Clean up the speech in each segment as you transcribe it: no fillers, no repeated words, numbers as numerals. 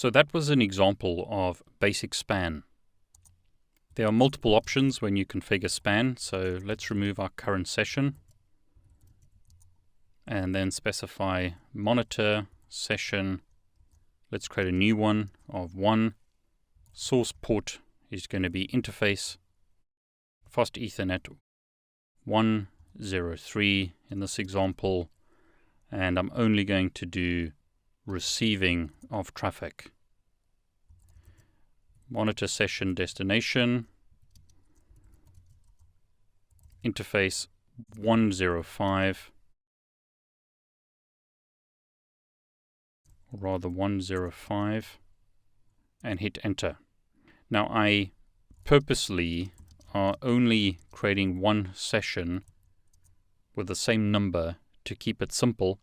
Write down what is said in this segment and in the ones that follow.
So that was an example of basic span. There are multiple options when you configure span, so let's remove our current session and then specify monitor session. Let's create a new one of 1. Source port is going to be interface fast Ethernet 103 in this example, and I'm only going to do receiving of traffic. Monitor session destination interface 105, or rather 105, and hit enter. Now I purposely are only creating one session with the same number to keep it simple,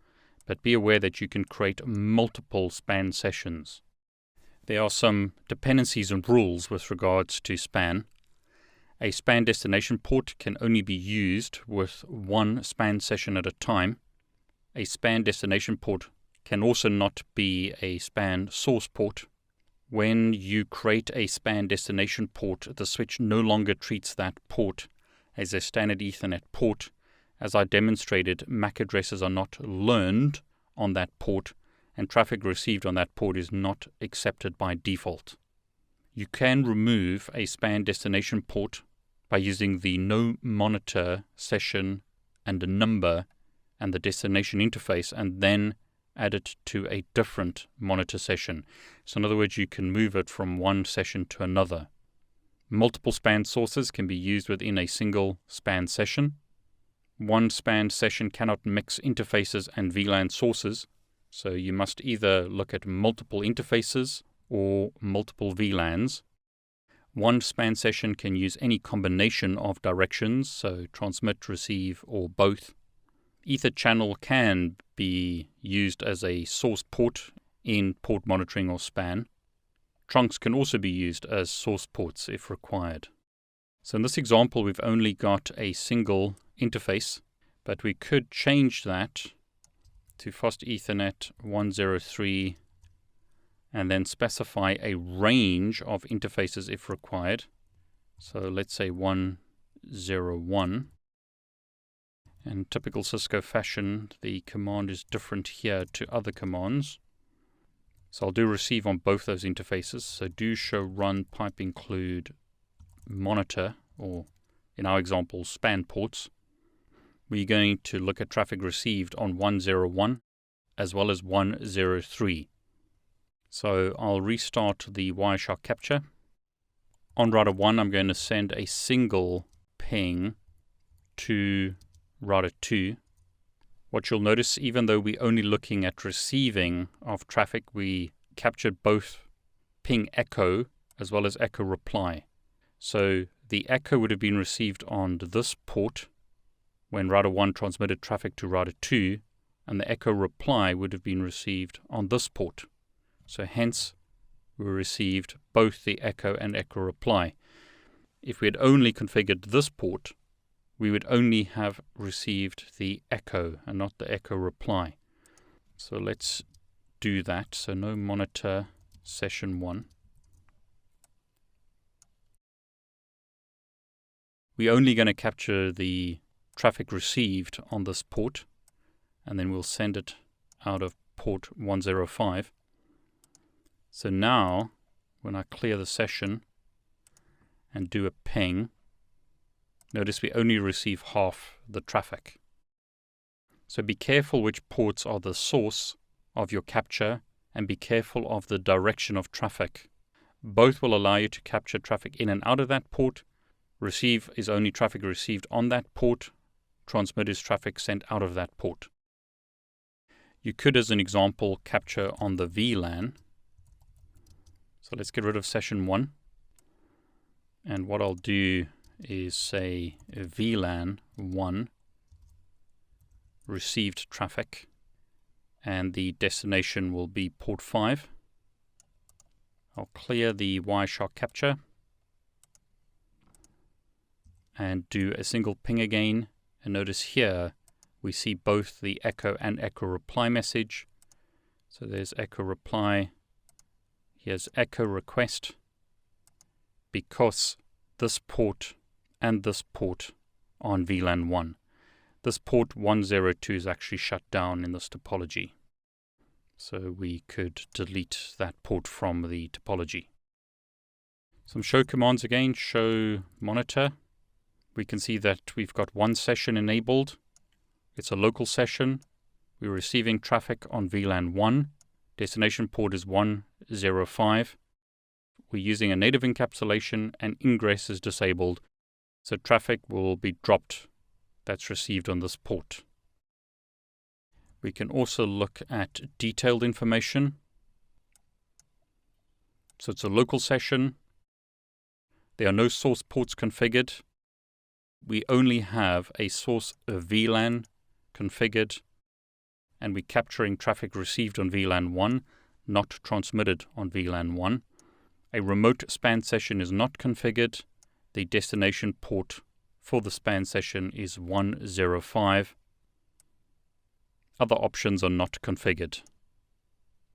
but be aware that you can create multiple span sessions. There are some dependencies and rules with regards to span. A span destination port can only be used with one span session at a time. A span destination port can also not be a span source port. When you create a span destination port, the switch no longer treats that port as a standard Ethernet port. As I demonstrated, MAC addresses are not learned on that port, and traffic received on that port is not accepted by default. You can remove a span destination port by using the no monitor session and a number and the destination interface, and then add it to a different monitor session. So in other words, you can move it from one session to another. Multiple span sources can be used within a single span session. One span session cannot mix interfaces and VLAN sources, so you must either look at multiple interfaces or multiple VLANs. One span session can use any combination of directions, so transmit, receive, or both. Ether channel can be used as a source port in port monitoring or span. Trunks can also be used as source ports if required. So in this example, we've only got a single interface, but we could change that to fast Ethernet 103 and then specify a range of interfaces if required. So let's say 101. In typical Cisco fashion, the command is different here to other commands. So I'll do receive on both those interfaces. So do show run pipe include monitor, or in our example, span ports. We're going to look at traffic received on 101 as well as 103. So I'll restart the Wireshark capture. On router 1, I'm going to send a single ping to router 2. What you'll notice, even though we're only looking at receiving of traffic, we captured both ping echo as well as echo reply. So the echo would have been received on this port when router 1 transmitted traffic to router 2, and the echo reply would have been received on this port. So hence, we received both the echo and echo reply. If we had only configured this port, we would only have received the echo and not the echo reply. So let's do that. So no monitor session 1. We're only going to capture the traffic received on this port, and then we'll send it out of port 105. So now, when I clear the session and do a ping, notice we only receive half the traffic. So be careful which ports are the source of your capture, and be careful of the direction of traffic. Both will allow you to capture traffic in and out of that port. Receive is only traffic received on that port. Transmit is traffic sent out of that port. You could, as an example, capture on the VLAN. So let's get rid of session 1. And what I'll do is say VLAN 1 received traffic, and the destination will be port 5. I'll clear the Wireshark capture and do a single ping again, and notice here we see both the echo and echo reply message. So there's echo reply. Here's echo request, because this port and this port are on VLAN 1. This port 102 is actually shut down in this topology. So we could delete that port from the topology. Some show commands again, show monitor. We can see that we've got one session enabled. It's a local session. We're receiving traffic on VLAN 1. Destination port is 105. We're using a native encapsulation and ingress is disabled. So traffic will be dropped that's received on this port. We can also look at detailed information. So it's a local session. There are no source ports configured. We only have a source VLAN configured, and we're capturing traffic received on VLAN 1, not transmitted on VLAN 1. A remote span session is not configured. The destination port for the span session is 105. Other options are not configured.